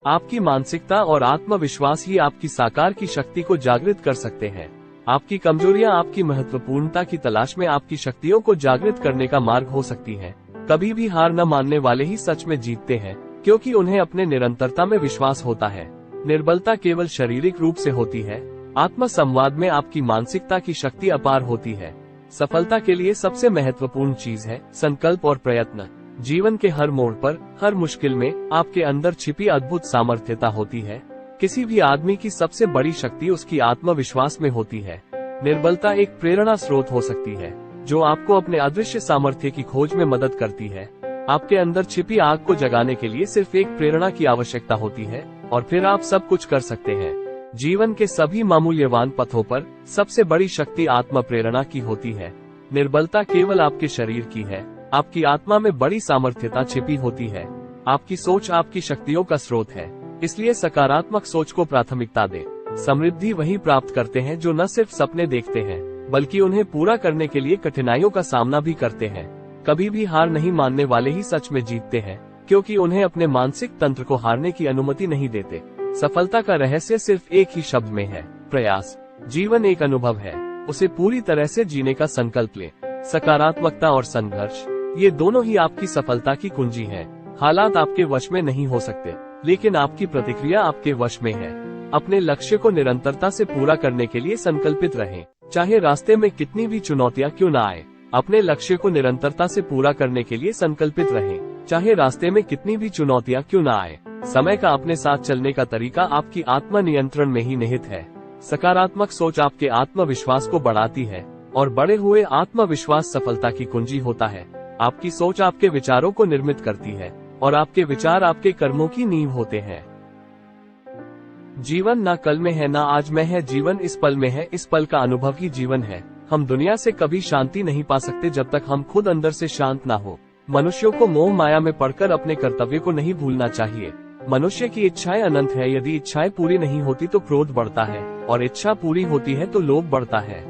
आपकी मानसिकता और आत्मविश्वास ही आपकी साकार की शक्ति को जागृत कर सकते हैं। आपकी कमजोरियां आपकी महत्वपूर्णता की तलाश में आपकी शक्तियों को जागृत करने का मार्ग हो सकती हैं। कभी भी हार न मानने वाले ही सच में जीतते हैं, क्योंकि उन्हें अपने निरंतरता में विश्वास होता है। निर्बलता केवल शारीरिक रूप से होती है। आत्म संवाद में आपकी मानसिकता की शक्ति अपार होती है। सफलता के लिए सबसे महत्वपूर्ण चीज है संकल्प और प्रयत्न। जीवन के हर मोड़ पर, हर मुश्किल में आपके अंदर छिपी अद्भुत सामर्थ्यता होती है। किसी भी आदमी की सबसे बड़ी शक्ति उसकी आत्मविश्वास में होती है। निर्बलता एक प्रेरणा स्रोत हो सकती है, जो आपको अपने अदृश्य सामर्थ्य की खोज में मदद करती है। आपके अंदर छिपी आग को जगाने के लिए सिर्फ एक प्रेरणा की आवश्यकता होती है, और फिर आप सब कुछ कर सकते हैं। जीवन के सभी मूल्यवान पथों पर सबसे बड़ी शक्ति आत्म प्रेरणा की होती है। निर्बलता केवल आपके शरीर की है, आपकी आत्मा में बड़ी सामर्थ्यता छिपी होती है। आपकी सोच आपकी शक्तियों का स्रोत है, इसलिए सकारात्मक सोच को प्राथमिकता दें। समृद्धि वही प्राप्त करते हैं जो न सिर्फ सपने देखते हैं, बल्कि उन्हें पूरा करने के लिए कठिनाइयों का सामना भी करते हैं। कभी भी हार नहीं मानने वाले ही सच में जीतते हैं, क्योंकि उन्हें अपने मानसिक तंत्र को हारने की अनुमति नहीं देते। सफलता का रहस्य सिर्फ एक ही शब्द में है, प्रयास। जीवन एक अनुभव है, उसे पूरी तरह से जीने का संकल्प लें। सकारात्मकता और संघर्ष, ये दोनों ही आपकी सफलता की कुंजी हैं। हालात आपके वश में नहीं हो सकते, लेकिन आपकी प्रतिक्रिया आपके वश में है। अपने लक्ष्य को निरंतरता से पूरा करने के लिए संकल्पित रहें, चाहे रास्ते में कितनी भी चुनौतियां क्यों न आए। अपने लक्ष्य को निरंतरता से पूरा करने के लिए संकल्पित रहें, चाहे रास्ते में कितनी भी चुनौतियां क्यों न आए। समय का अपने साथ चलने का तरीका आपकी आत्म नियंत्रण में ही निहित है। सकारात्मक सोच आपके आत्मविश्वास को बढ़ाती है, और बढ़े हुए आत्मविश्वास सफलता की कुंजी होता है। आपकी सोच आपके विचारों को निर्मित करती है, और आपके विचार आपके कर्मों की नींव होते हैं। जीवन न कल में है न आज में है, जीवन इस पल में है, इस पल का अनुभव ही जीवन है। हम दुनिया से कभी शांति नहीं पा सकते जब तक हम खुद अंदर से शांत ना हो। मनुष्यों को मोह माया में पड़कर अपने कर्तव्य को नहीं भूलना चाहिए। मनुष्य की इच्छाएं अनंत है, यदि इच्छाएं पूरी नहीं होती तो क्रोध बढ़ता है, और इच्छा पूरी होती है तो लोभ बढ़ता है।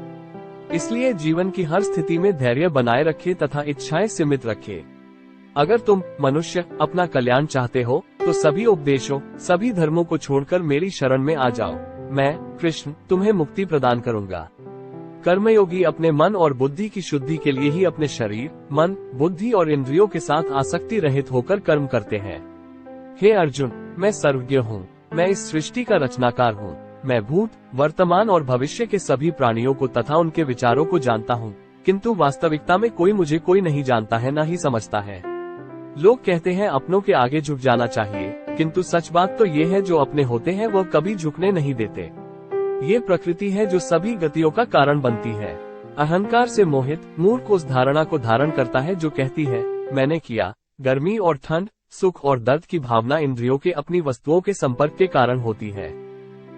इसलिए जीवन की हर स्थिति में धैर्य बनाए रखें तथा इच्छाएं सीमित रखें। अगर तुम मनुष्य अपना कल्याण चाहते हो तो सभी उपदेशों, सभी धर्मों को छोड़कर मेरी शरण में आ जाओ। मैं कृष्ण तुम्हें मुक्ति प्रदान करूंगा। कर्मयोगी अपने मन और बुद्धि की शुद्धि के लिए ही अपने शरीर, मन, बुद्धि और इंद्रियों के साथ आसक्ति रहित होकर कर्म करते हैं। हे अर्जुन, मैं सर्वज्ञ हूँ, मैं इस सृष्टि का रचनाकार हूँ। मैं भूत, वर्तमान और भविष्य के सभी प्राणियों को तथा उनके विचारों को जानता हूँ, किंतु वास्तविकता में मुझे कोई नहीं जानता है, न ही समझता है। लोग कहते हैं अपनों के आगे झुक जाना चाहिए, किंतु सच बात तो ये है जो अपने होते हैं वह कभी झुकने नहीं देते। ये प्रकृति है जो सभी गतियों का कारण बनती है। अहंकार से मोहित मूर्ख उस धारणा को धारण करता है जो कहती है मैंने किया। गर्मी और ठंड, सुख और दर्द की भावना इंद्रियों के अपनी वस्तुओं के संपर्क के कारण होती है।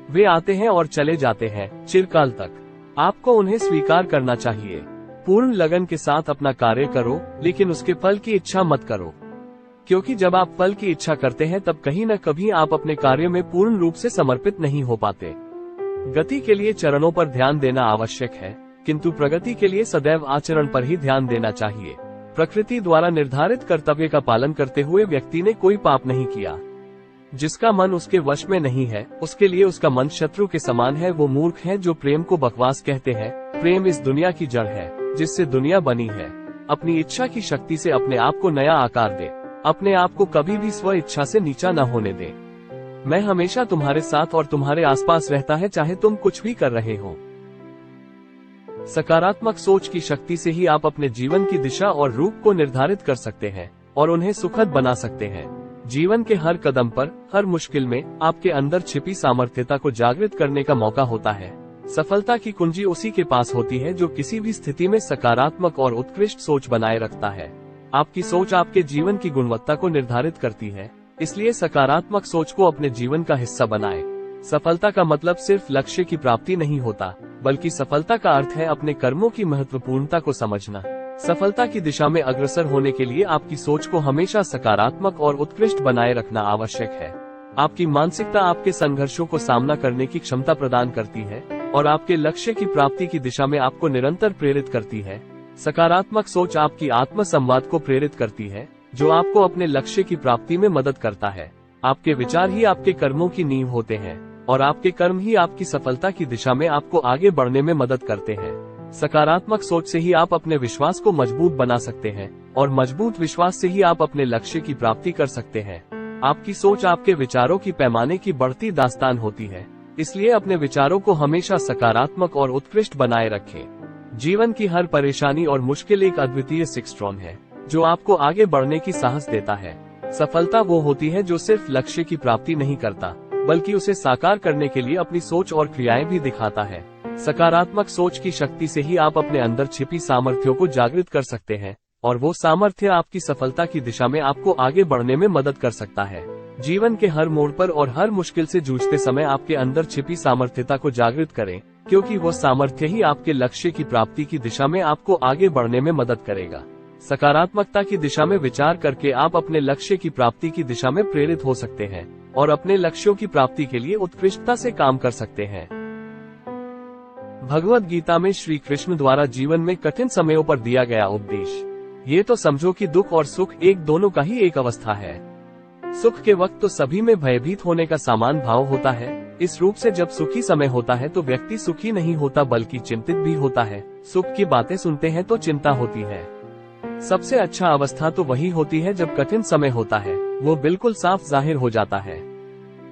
वे आते हैं और चले जाते हैं चिरकाल तक। आपको उन्हें स्वीकार करना चाहिए। पूर्ण लगन के साथ अपना कार्य करो, लेकिन उसके फल की इच्छा मत करो, क्योंकि जब आप फल की इच्छा करते हैं तब कहीं न कभी आप अपने कार्य में पूर्ण रूप से समर्पित नहीं हो पाते। गति के लिए चरणों पर ध्यान देना आवश्यक है, किंतु प्रगति के लिए सदैव आचरण पर ही ध्यान देना चाहिए। प्रकृति द्वारा निर्धारित कर्तव्य का पालन करते हुए व्यक्ति ने कोई पाप नहीं किया। जिसका मन उसके वश में नहीं है, उसके लिए उसका मन शत्रु के समान है। वो मूर्ख है जो प्रेम को बकवास कहते हैं। प्रेम इस दुनिया की जड़ है जिससे दुनिया बनी है। अपनी इच्छा की शक्ति से अपने आप को नया आकार दे। अपने आप को कभी भी स्व इच्छा से नीचा न होने दे। मैं हमेशा तुम्हारे साथ और तुम्हारे आसपास रहता है, चाहे तुम कुछ भी कर रहे हो। सकारात्मक सोच की शक्ति से ही आप अपने जीवन की दिशा और रूप को निर्धारित कर सकते हैं और उन्हें सुखद बना सकते हैं। जीवन के हर कदम पर, हर मुश्किल में आपके अंदर छिपी सामर्थ्यता को जागृत करने का मौका होता है। सफलता की कुंजी उसी के पास होती है जो किसी भी स्थिति में सकारात्मक और उत्कृष्ट सोच बनाए रखता है। आपकी सोच आपके जीवन की गुणवत्ता को निर्धारित करती है, इसलिए सकारात्मक सोच को अपने जीवन का हिस्सा बनाएं। सफलता का मतलब सिर्फ लक्ष्य की प्राप्ति नहीं होता, बल्कि सफलता का अर्थ है अपने कर्मों की महत्वपूर्णता को समझना। सफलता की दिशा में अग्रसर होने के लिए आपकी सोच को हमेशा सकारात्मक और उत्कृष्ट बनाए रखना आवश्यक है। आपकी मानसिकता आपके संघर्षों को सामना करने की क्षमता प्रदान करती है और आपके लक्ष्य की प्राप्ति की दिशा में आपको निरंतर प्रेरित करती है। सकारात्मक सोच आपकी आत्म संवाद को प्रेरित करती है, जो आपको अपने लक्ष्य की प्राप्ति में मदद करता है। आपके विचार ही आपके कर्मों की नींव होते हैं और आपके कर्म ही आपकी सफलता की दिशा में आपको आगे बढ़ने में मदद करते हैं। सकारात्मक सोच से ही आप अपने विश्वास को मजबूत बना सकते हैं और मजबूत विश्वास से ही आप अपने लक्ष्य की प्राप्ति कर सकते हैं। आपकी सोच आपके विचारों की पैमाने की बढ़ती दास्तान होती है, इसलिए अपने विचारों को हमेशा सकारात्मक और उत्कृष्ट बनाए रखें। जीवन की हर परेशानी और मुश्किल एक अद्वितीय सिक्स्ट्रॉन है जो आपको आगे बढ़ने की साहस देता है। सफलता वो होती है जो सिर्फ लक्ष्य की प्राप्ति नहीं करता, बल्कि उसे साकार करने के लिए अपनी सोच और क्रियाएं भी दिखाता है। सकारात्मक सोच की शक्ति से ही आप अपने अंदर छिपी सामर्थ्यों को जागृत कर सकते हैं और वो सामर्थ्य आपकी सफलता की दिशा में आपको आगे बढ़ने में मदद कर सकता है। जीवन के हर मोड़ पर और हर मुश्किल से जूझते समय आपके अंदर छिपी सामर्थ्यता को जागृत करें, क्योंकि वो सामर्थ्य ही आपके लक्ष्य की प्राप्ति की दिशा में आपको आगे बढ़ने में मदद करेगा। सकारात्मकता की दिशा में विचार करके आप अपने लक्ष्य की प्राप्ति की दिशा में प्रेरित हो सकते हैं और अपने लक्ष्यों की प्राप्ति के लिए उत्कृष्टता से काम कर सकते हैं। भगवद गीता में श्री कृष्ण द्वारा जीवन में कठिन समयों पर दिया गया उपदेश। ये तो समझो कि दुख और सुख एक दोनों का ही एक अवस्था है। सुख के वक्त तो सभी में भयभीत होने का समान भाव होता है। इस रूप से जब सुखी समय होता है तो व्यक्ति सुखी नहीं होता बल्कि चिंतित भी होता है। सुख की बातें सुनते हैं तो चिंता होती है। सबसे अच्छा अवस्था तो वही होती है जब कठिन समय होता है, वो बिल्कुल साफ जाहिर हो जाता है।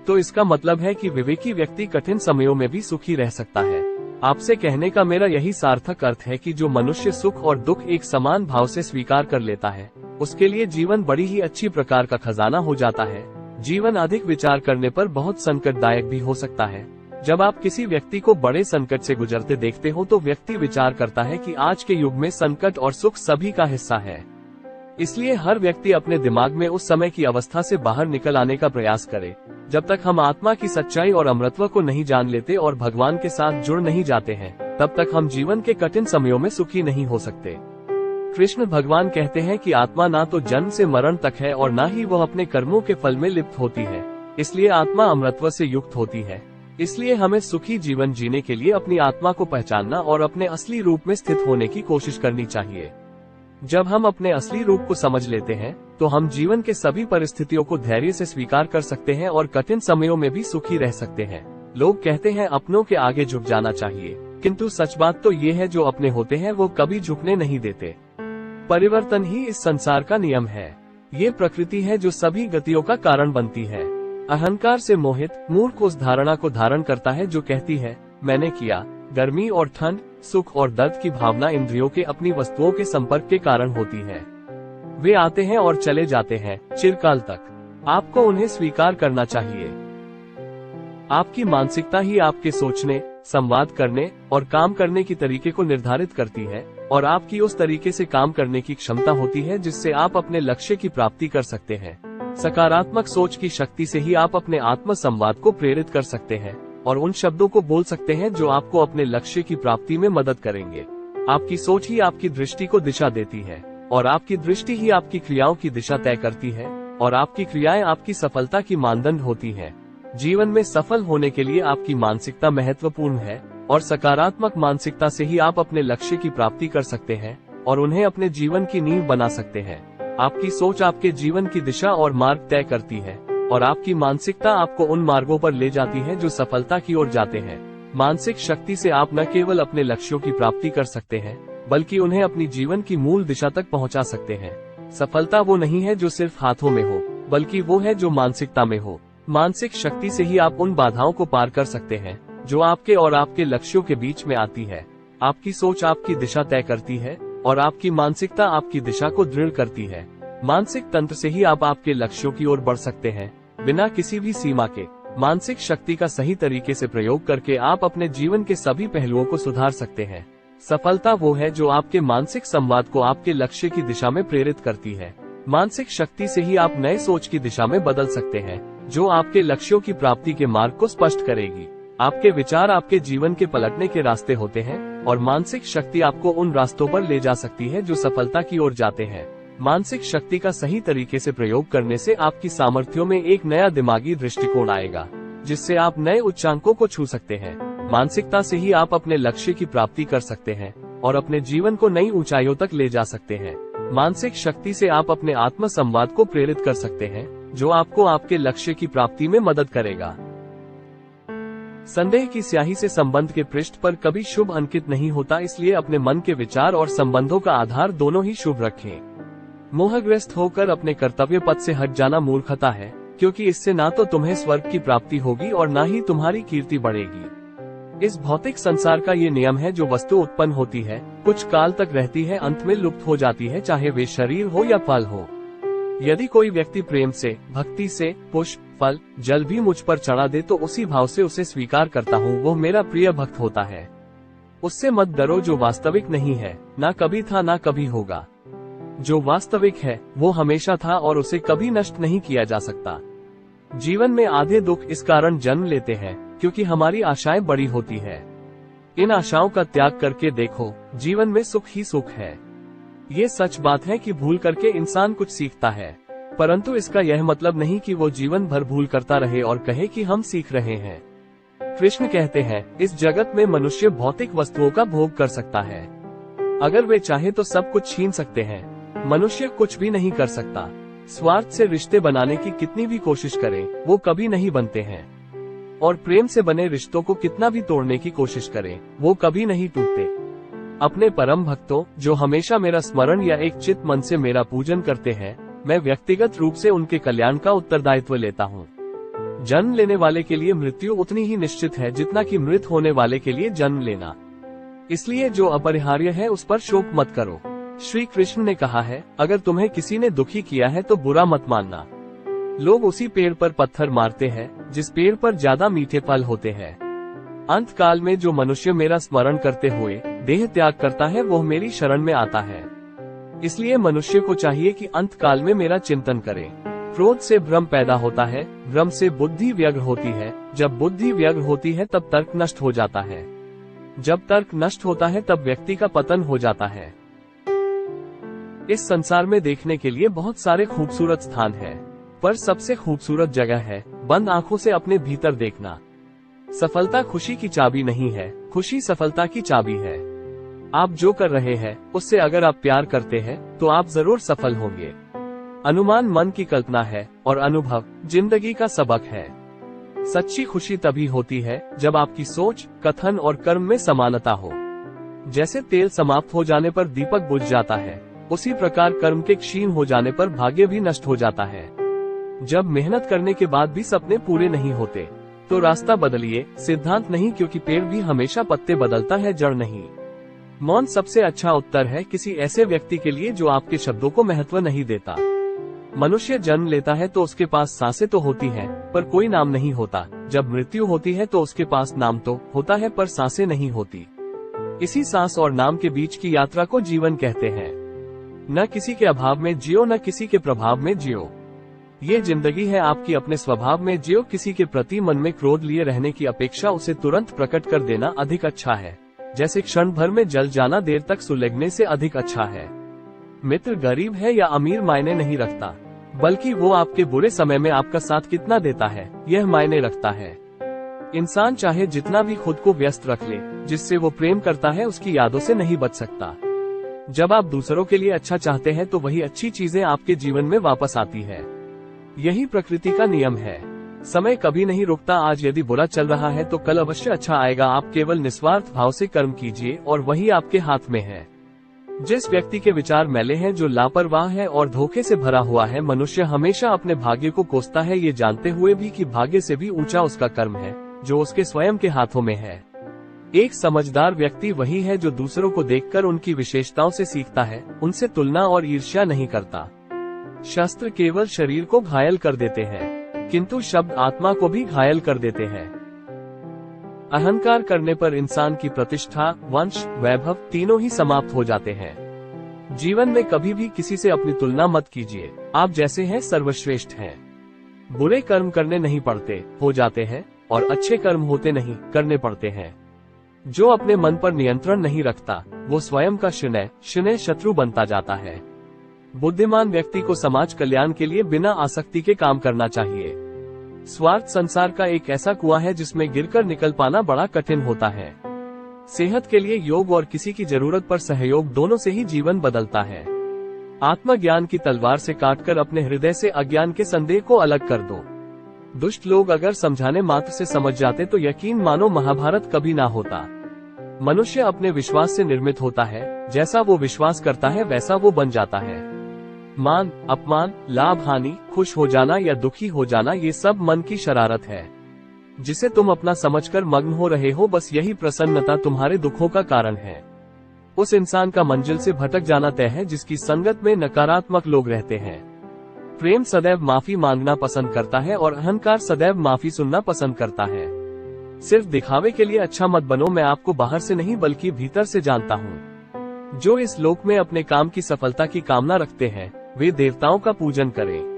तो इसका मतलब है कि विवेकी व्यक्ति कठिन समयों में भी सुखी रह सकता है। आपसे कहने का मेरा यही सार्थक अर्थ है कि जो मनुष्य सुख और दुख एक समान भाव से स्वीकार कर लेता है, उसके लिए जीवन बड़ी ही अच्छी प्रकार का खजाना हो जाता है। जीवन अधिक विचार करने पर बहुत संकटदायक भी हो सकता है। जब आप किसी व्यक्ति को बड़े संकट से गुजरते देखते हो तो व्यक्ति विचार करता है कि आज के युग में संकट और सुख सभी का हिस्सा है। इसलिए हर व्यक्ति अपने दिमाग में उस समय की अवस्था से बाहर निकल आने का प्रयास करे। जब तक हम आत्मा की सच्चाई और अमरत्व को नहीं जान लेते और भगवान के साथ जुड़ नहीं जाते हैं, तब तक हम जीवन के कठिन समयों में सुखी नहीं हो सकते। कृष्ण भगवान कहते हैं कि आत्मा ना तो जन्म से मरण तक है और ना ही वह अपने कर्मों के फल में लिप्त होती है। इसलिए आत्मा अमरत्व से युक्त होती है। इसलिए हमें सुखी जीवन जीने के लिए अपनी आत्मा को पहचानना और अपने असली रूप में स्थित होने की कोशिश करनी चाहिए। जब हम अपने असली रूप को समझ लेते हैं तो हम जीवन के सभी परिस्थितियों को धैर्य से स्वीकार कर सकते हैं और कठिन समयों में भी सुखी रह सकते हैं। लोग कहते हैं अपनों के आगे झुक जाना चाहिए, किंतु सच बात तो ये है जो अपने होते हैं वो कभी झुकने नहीं देते। परिवर्तन ही इस संसार का नियम है। ये प्रकृति है जो सभी गतियों का कारण बनती है। अहंकार से मोहित मूर्ख उस धारणा को धारण करता है जो कहती है मैंने किया। गर्मी और ठंड, सुख और दर्द की भावना इंद्रियों के अपनी वस्तुओं के संपर्क के कारण होती है। वे आते हैं और चले जाते हैं चिरकाल तक। आपको उन्हें स्वीकार करना चाहिए। आपकी मानसिकता ही आपके सोचने, संवाद करने और काम करने की तरीके को निर्धारित करती है और आपकी उस तरीके से काम करने की क्षमता होती है जिससे आप अपने लक्ष्य की प्राप्ति कर सकते हैं। सकारात्मक सोच की शक्ति से ही आप अपने आत्म संवाद को प्रेरित कर सकते हैं और उन शब्दों को बोल सकते हैं जो आपको अपने लक्ष्य की प्राप्ति में मदद करेंगे। आपकी सोच ही आपकी दृष्टि को दिशा देती है और आपकी दृष्टि ही आपकी क्रियाओं की दिशा तय करती है और आपकी क्रियाएं आपकी सफलता की मानदंड होती हैं। जीवन में सफल होने के लिए आपकी मानसिकता महत्वपूर्ण है और सकारात्मक मानसिकता से ही आप अपने लक्ष्य की प्राप्ति कर सकते हैं और उन्हें अपने जीवन की नींव बना सकते हैं। आपकी सोच आपके जीवन की दिशा और मार्ग तय करती है और आपकी मानसिकता आपको उन मार्गों पर ले जाती है जो सफलता की ओर जाते हैं। मानसिक शक्ति से आप न केवल अपने लक्ष्यों की प्राप्ति कर सकते हैं बल्कि उन्हें अपनी जीवन की मूल दिशा तक पहुंचा सकते हैं। सफलता वो नहीं है जो सिर्फ हाथों में हो, बल्कि वो है जो मानसिकता में हो। मानसिक शक्ति से ही आप उन बाधाओं को पार कर सकते हैं जो आपके और आपके लक्ष्यों के बीच में आती है। आपकी सोच आपकी दिशा तय करती है और आपकी मानसिकता आपकी दिशा को दृढ़ करती है। मानसिक तंत्र से ही आप आपके लक्ष्यों की ओर बढ़ सकते हैं बिना किसी भी सीमा के। मानसिक शक्ति का सही तरीके से प्रयोग करके आप अपने जीवन के सभी पहलुओं को सुधार सकते हैं। सफलता वो है जो आपके मानसिक संवाद को आपके लक्ष्य की दिशा में प्रेरित करती है। मानसिक शक्ति से ही आप नए सोच की दिशा में बदल सकते हैं जो आपके लक्ष्यों की प्राप्ति के मार्ग को स्पष्ट करेगी। आपके विचार आपके जीवन के पलटने के रास्ते होते हैं और मानसिक शक्ति आपको उन रास्तों पर ले जा सकती है जो सफलता की ओर जाते हैं। मानसिक शक्ति का सही तरीके से प्रयोग करने से आपकी सामर्थ्यों में एक नया दिमागी दृष्टिकोण आएगा जिससे आप नए उच्चांकों को छू सकते हैं। मानसिकता से ही आप अपने लक्ष्य की प्राप्ति कर सकते हैं और अपने जीवन को नई ऊंचाइयों तक ले जा सकते हैं। मानसिक शक्ति से आप अपने आत्म संवाद को प्रेरित कर सकते हैं जो आपको आपके लक्ष्य की प्राप्ति में मदद करेगा। संदेह की स्याही से संबंध के पृष्ठ पर कभी शुभ अंकित नहीं होता, इसलिए अपने मन के विचार और संबंधों का आधार दोनों ही शुभ रखें। मोहग्रस्त होकर अपने कर्तव्य पथ से हट जाना मूर्खता है, क्योंकि इससे ना तो तुम्हें स्वर्ग की प्राप्ति होगी और ना ही तुम्हारी कीर्ति बढ़ेगी। इस भौतिक संसार का ये नियम है, जो वस्तु उत्पन्न होती है, कुछ काल तक रहती है, अंत में लुप्त हो जाती है, चाहे वे शरीर हो या फल हो। यदि कोई व्यक्ति प्रेम से, भक्ति से पुष्प, फल, जल भी मुझ पर चढ़ा दे तो उसी भाव से उसे स्वीकार करता हूँ, वो मेरा प्रिय भक्त होता है। उससे मत डरो जो वास्तविक नहीं है, ना कभी था ना कभी होगा। जो वास्तविक है वो हमेशा था और उसे कभी नष्ट नहीं किया जा सकता। जीवन में आधे दुख इस कारण जन्म लेते हैं क्योंकि हमारी आशाएं बड़ी होती है। इन आशाओं का त्याग करके देखो, जीवन में सुख ही सुख है। ये सच बात है कि भूल करके इंसान कुछ सीखता है, परंतु इसका यह मतलब नहीं कि वो जीवन भर भूल करता रहे और कहे कि हम सीख रहे हैं। कृष्ण कहते हैं, इस जगत में मनुष्य भौतिक वस्तुओं का भोग कर सकता है। अगर वे चाहे तो सब कुछ छीन सकते हैं, मनुष्य कुछ भी नहीं कर सकता। स्वार्थ से रिश्ते बनाने की कितनी भी कोशिश करें, वो कभी नहीं बनते हैं। और प्रेम से बने रिश्तों को कितना भी तोड़ने की कोशिश करें, वो कभी नहीं टूटते। अपने परम भक्तों, जो हमेशा मेरा स्मरण या एक चित्त मन से मेरा पूजन करते हैं, मैं व्यक्तिगत रूप से उनके कल्याण का उत्तरदायित्व लेता हूँ। जन्म लेने वाले के लिए मृत्यु उतनी ही निश्चित है जितना कि मृत होने वाले के लिए जन्म लेना। इसलिए जो अपरिहार्य है उस पर शोक मत करो। श्री कृष्ण ने कहा है, अगर तुम्हें किसी ने दुखी किया है तो बुरा मत मानना। लोग उसी पेड़ पर पत्थर मारते हैं जिस पेड़ पर ज्यादा मीठे फल होते हैं। अंत काल में जो मनुष्य मेरा स्मरण करते हुए देह त्याग करता है, वो मेरी शरण में आता है। इसलिए मनुष्य को चाहिए कि अंत काल में मेरा चिंतन करे। क्रोध से भ्रम पैदा होता है, भ्रम से बुद्धि व्यग्र होती है, जब बुद्धि व्यग्र होती है तब तर्क नष्ट हो जाता है, जब तर्क नष्ट होता है तब व्यक्ति का पतन हो जाता है। इस संसार में देखने के लिए बहुत सारे खूबसूरत स्थान हैं, पर सबसे खूबसूरत जगह है बंद आंखों से अपने भीतर देखना। सफलता खुशी की चाबी नहीं है, खुशी सफलता की चाबी है। आप जो कर रहे हैं उससे अगर आप प्यार करते हैं तो आप जरूर सफल होंगे। अनुमान मन की कल्पना है और अनुभव जिंदगी का सबक है। सच्ची खुशी तभी होती है जब आपकी सोच, कथन और कर्म में समानता हो। जैसे तेल समाप्त हो जाने पर दीपक बुझ जाता है, उसी प्रकार कर्म के क्षीण हो जाने पर भाग्य भी नष्ट हो जाता है। जब मेहनत करने के बाद भी सपने पूरे नहीं होते तो रास्ता बदलिए, सिद्धांत नहीं, क्योंकि पेड़ भी हमेशा पत्ते बदलता है, जड़ नहीं। मौन सबसे अच्छा उत्तर है किसी ऐसे व्यक्ति के लिए जो आपके शब्दों को महत्व नहीं देता। मनुष्य जन्म लेता है तो उसके पास सांसें तो होती हैं, पर कोई नाम नहीं होता। जब मृत्यु होती है तो उसके पास नाम तो होता है, पर सांसें नहीं होती। इसी सांस और नाम के बीच की यात्रा को जीवन कहते हैं। न किसी के अभाव में जियो, न किसी के प्रभाव में जियो। ये जिंदगी है आपकी, अपने स्वभाव में जियो। किसी के प्रति मन में क्रोध लिए रहने की अपेक्षा उसे तुरंत प्रकट कर देना अधिक अच्छा है। जैसे क्षण भर में जल जाना देर तक सुलगने से अधिक अच्छा है। मित्र गरीब है या अमीर मायने नहीं रखता, बल्कि वो आपके बुरे समय में आपका साथ कितना देता है यह मायने रखता है। इंसान चाहे जितना भी खुद को व्यस्त रख ले, जिससे वो प्रेम करता है उसकी यादों से नहीं बच सकता। जब आप दूसरों के लिए अच्छा चाहते हैं तो वही अच्छी चीजें आपके जीवन में वापस आती है। यही प्रकृति का नियम है। समय कभी नहीं रुकता। आज यदि बुरा चल रहा है तो कल अवश्य अच्छा आएगा। आप केवल निस्वार्थ भाव से कर्म कीजिए और वही आपके हाथ में है। जिस व्यक्ति के विचार मैले हैं, जो लापरवाह है और धोखे से भरा हुआ है, मनुष्य हमेशा अपने भाग्य को कोसता है, ये जानते हुए भी कि भाग्य से भी ऊंचा उसका कर्म है जो उसके स्वयं के हाथों में है। एक समझदार व्यक्ति वही है जो दूसरों को देखकर उनकी विशेषताओं से सीखता है, उनसे तुलना और ईर्ष्या नहीं करता। शस्त्र केवल शरीर को घायल कर देते हैं, किंतु शब्द आत्मा को भी घायल कर देते हैं। अहंकार करने पर इंसान की प्रतिष्ठा, वंश, वैभव तीनों ही समाप्त हो जाते हैं। जीवन में कभी भी किसी से अपनी तुलना मत कीजिए। आप जैसे हैं सर्वश्रेष्ठ हैं। बुरे कर्म करने नहीं पड़ते, हो जाते हैं, और अच्छे कर्म होते नहीं, करने पड़ते हैं। जो अपने मन पर नियंत्रण नहीं रखता वो स्वयं का शनै शत्रु बनता जाता है। बुद्धिमान व्यक्ति को समाज कल्याण के लिए बिना आसक्ति के काम करना चाहिए। स्वार्थ संसार का एक ऐसा कुआं है जिसमें गिरकर निकल पाना बड़ा कठिन होता है। सेहत के लिए योग और किसी की जरूरत पर सहयोग, दोनों से ही जीवन बदलता है। आत्मज्ञान की तलवार से काटकर अपने हृदय से अज्ञान के संदेह को अलग कर दो। दुष्ट लोग अगर समझाने मात्र से समझ जाते तो यकीन मानो महाभारत कभी ना होता। मनुष्य अपने विश्वास से निर्मित होता है, जैसा वो विश्वास करता है वैसा वो बन जाता है। मान, अपमान, लाभ, हानि, खुश हो जाना या दुखी हो जाना, ये सब मन की शरारत है जिसे तुम अपना समझकर मग्न हो रहे हो। बस यही प्रसन्नता तुम्हारे दुखों का कारण है। उस इंसान का मंजिल से भटक जाना तय है जिसकी संगत में नकारात्मक लोग रहते हैं। प्रेम सदैव माफी मांगना पसंद करता है और अहंकार सदैव माफी सुनना पसंद करता है। सिर्फ दिखावे के लिए अच्छा मत बनो। मैं आपको बाहर से नहीं बल्कि भीतर से जानता हूँ। जो इस लोक में अपने काम की सफलता की कामना रखते हैं वे देवताओं का पूजन करें।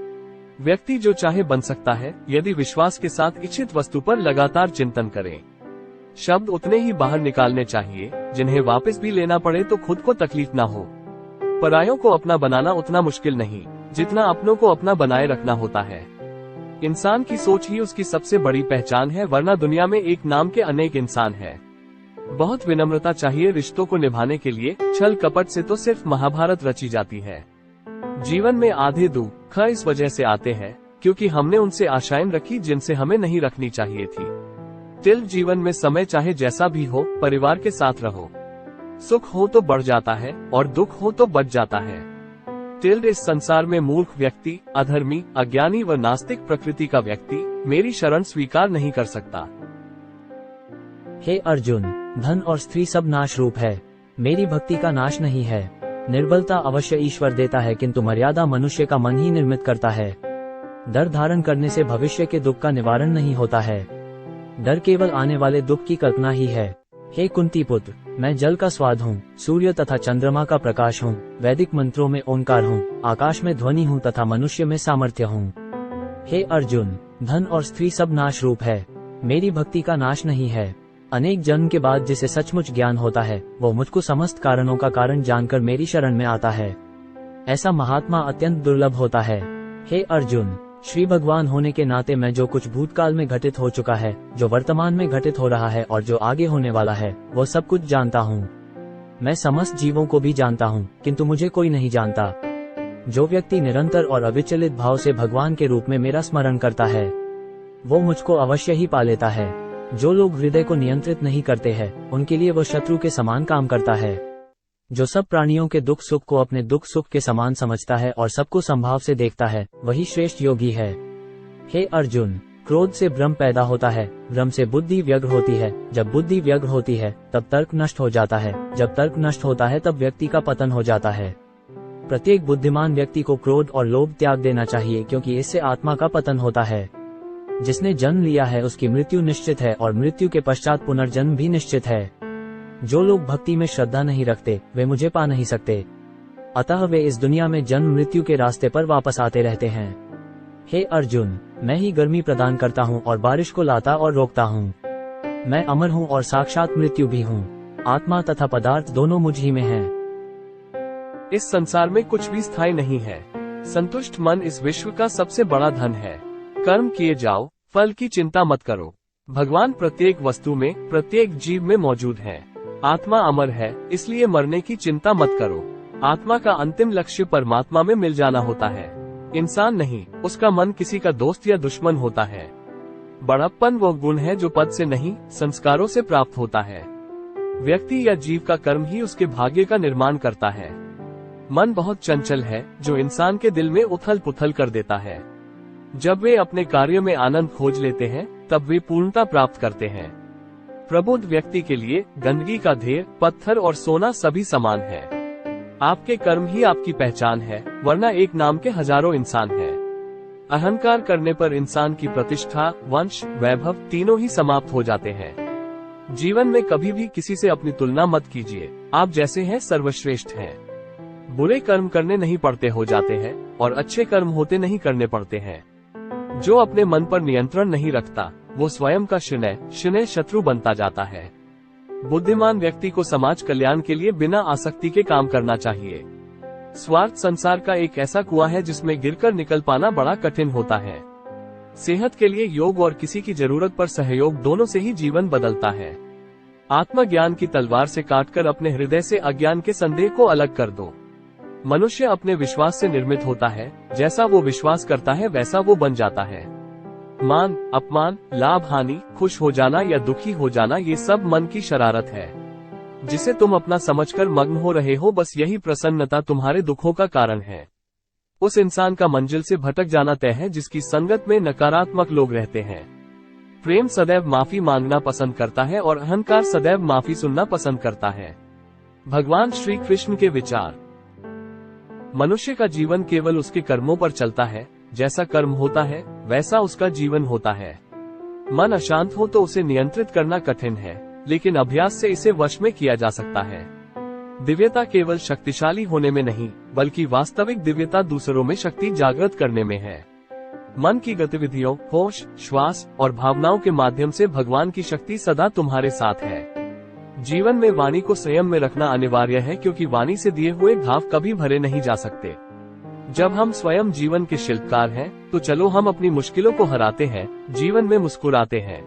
व्यक्ति जो चाहे बन सकता है यदि विश्वास के साथ इच्छित वस्तु पर लगातार चिंतन करे। शब्द उतने ही बाहर निकालने चाहिए जिन्हें वापस भी लेना पड़े तो खुद को तकलीफ ना हो। परायों को अपना बनाना उतना मुश्किल नहीं जितना अपनों को अपना बनाए रखना होता है। इंसान की सोच ही उसकी सबसे बड़ी पहचान है, वरना दुनिया में एक नाम के अनेक इंसान हैं। बहुत विनम्रता चाहिए रिश्तों को निभाने के लिए। छल कपट से तो सिर्फ महाभारत रची जाती है। जीवन में आधे दुख इस वजह से आते हैं क्योंकि हमने उनसे आशाएं रखी जिनसे हमें नहीं रखनी चाहिए थी। तिल जीवन में समय चाहे जैसा भी हो, परिवार के साथ रहो। सुख हो तो बढ़ जाता है और दुख हो तो बच जाता है। तिल इस संसार में मूर्ख व्यक्ति, अधर्मी, अज्ञानी व नास्तिक प्रकृति का व्यक्ति मेरी शरण स्वीकार नहीं कर सकता। हे अर्जुन, धन और स्त्री सब नाश रूप है, मेरी भक्ति का नाश नहीं है। निर्बलता अवश्य ईश्वर देता है किंतु मर्यादा मनुष्य का मन ही निर्मित करता है। डर धारण करने से भविष्य के दुख का निवारण नहीं होता है। डर केवल आने वाले दुख की कल्पना ही है। हे कुंती पुत्र, मैं जल का स्वाद हूँ, सूर्य तथा चंद्रमा का प्रकाश हूँ, वैदिक मंत्रों में ओंकार हूँ, आकाश में ध्वनि हूँ तथा मनुष्य में सामर्थ्य हूँ। हे अर्जुन, धन और स्त्री सब नाश रूप है, मेरी भक्ति का नाश नहीं है। अनेक जन्म के बाद जिसे सचमुच ज्ञान होता है वो मुझको समस्त कारणों का कारण जानकर मेरी शरण में आता है। ऐसा महात्मा अत्यंत दुर्लभ होता है। हे अर्जुन, श्री भगवान होने के नाते मैं जो कुछ भूतकाल में घटित हो चुका है, जो वर्तमान में घटित हो रहा है और जो आगे होने वाला है वो सब कुछ जानता हूँ। मैं समस्त जीवों को भी जानता हूँ किंतु मुझे कोई नहीं जानता। जो व्यक्ति निरंतर और अविचलित भाव से भगवान के रूप में मेरा स्मरण करता है वो मुझको अवश्य ही पा लेता है। जो लोग हृदय को नियंत्रित नहीं करते हैं उनके लिए वो शत्रु के समान काम करता है। जो सब प्राणियों के दुख सुख को अपने दुख सुख के समान समझता है और सबको संभाव से देखता है वही श्रेष्ठ योगी है। हे अर्जुन, क्रोध से भ्रम पैदा होता है, भ्रम से बुद्धि व्यग्र होती है, जब बुद्धि व्यग्र होती है तब तर्क नष्ट हो जाता है, जब तर्क नष्ट होता है तब व्यक्ति का पतन हो जाता है। प्रत्येक बुद्धिमान व्यक्ति को क्रोध और लोभ त्याग देना चाहिए क्योंकि इससे आत्मा का पतन होता है। जिसने जन्म लिया है उसकी मृत्यु निश्चित है और मृत्यु के पश्चात पुनर्जन्म भी निश्चित है। जो लोग भक्ति में श्रद्धा नहीं रखते वे मुझे पा नहीं सकते, अतः वे इस दुनिया में जन्म मृत्यु के रास्ते पर वापस आते रहते हैं। हे अर्जुन, मैं ही गर्मी प्रदान करता हूँ और बारिश को लाता और रोकता हूँ। मैं अमर हूँ और साक्षात मृत्यु भी हूँ। आत्मा तथा पदार्थ दोनों मुझ ही में हैं। इस संसार में कुछ भी स्थायी नहीं है। संतुष्ट मन इस विश्व का सबसे बड़ा धन है। कर्म किए जाओ, फल की चिंता मत करो। भगवान प्रत्येक वस्तु में, प्रत्येक जीव में मौजूद है। आत्मा अमर है, इसलिए मरने की चिंता मत करो। आत्मा का अंतिम लक्ष्य परमात्मा में मिल जाना होता है, इंसान नहीं। उसका मन किसी का दोस्त या दुश्मन होता है। बड़प्पन वो गुण है जो पद से नहीं, संस्कारों से प्राप्त होता है। व्यक्ति या जीव का कर्म ही उसके भाग्य का निर्माण करता है। मन बहुत चंचल है जो इंसान के दिल में उथल पुथल कर देता है। जब वे अपने कार्य में आनंद खोज लेते हैं तब वे पूर्णता प्राप्त करते हैं। प्रबुद्ध व्यक्ति के लिए गंदगी का ढेर, पत्थर और सोना सभी समान है। आपके कर्म ही आपकी पहचान है, वरना एक नाम के हजारों इंसान हैं। अहंकार करने पर इंसान की प्रतिष्ठा, वंश, वैभव तीनों ही समाप्त हो जाते हैं। जीवन में कभी भी किसी से अपनी तुलना मत कीजिए। आप जैसे हैं सर्वश्रेष्ठ हैं। बुरे कर्म करने नहीं पड़ते हो जाते हैं और अच्छे कर्म होते नहीं करने पड़ते हैं। जो अपने मन पर नियंत्रण नहीं रखता वो स्वयं का शनैः शत्रु बनता जाता है। बुद्धिमान व्यक्ति को समाज कल्याण के लिए बिना आसक्ति के काम करना चाहिए। स्वार्थ संसार का एक ऐसा कुआं है जिसमें गिरकर निकल पाना बड़ा कठिन होता है। सेहत के लिए योग और किसी की जरूरत पर सहयोग, दोनों से ही जीवन बदलता है। आत्मज्ञान की तलवार से काटकर अपने हृदय से अज्ञान के संदेह को अलग कर दो। मनुष्य अपने विश्वास से निर्मित होता है, जैसा वो विश्वास करता है वैसा वो बन जाता है। मान, अपमान, लाभ हानि, खुश हो जाना या दुखी हो जाना, ये सब मन की शरारत है जिसे तुम अपना समझकर मग्न हो रहे हो। बस यही प्रसन्नता तुम्हारे दुखों का कारण है। उस इंसान का मंजिल से भटक जाना तय है जिसकी संगत में नकारात्मक लोग रहते हैं। प्रेम सदैव माफी मांगना पसंद करता है और अहंकार सदैव माफी सुनना पसंद करता है। भगवान श्री कृष्ण के विचार। मनुष्य का जीवन केवल उसके कर्मों पर चलता है। जैसा कर्म होता है वैसा उसका जीवन होता है। मन अशांत हो तो उसे नियंत्रित करना कठिन है, लेकिन अभ्यास से इसे वश में किया जा सकता है। दिव्यता केवल शक्तिशाली होने में नहीं, बल्कि वास्तविक दिव्यता दूसरों में शक्ति जागृत करने में है। मन की गतिविधियों, होश, श्वास और भावनाओं के माध्यम से भगवान की शक्ति सदा तुम्हारे साथ है। जीवन में वाणी को संयम में रखना अनिवार्य है, क्योंकि वाणी से दिए हुए घाव कभी भरे नहीं जा सकते। जब हम स्वयं जीवन के शिल्पकार हैं, तो चलो हम अपनी मुश्किलों को हराते हैं, जीवन में मुस्कुराते हैं।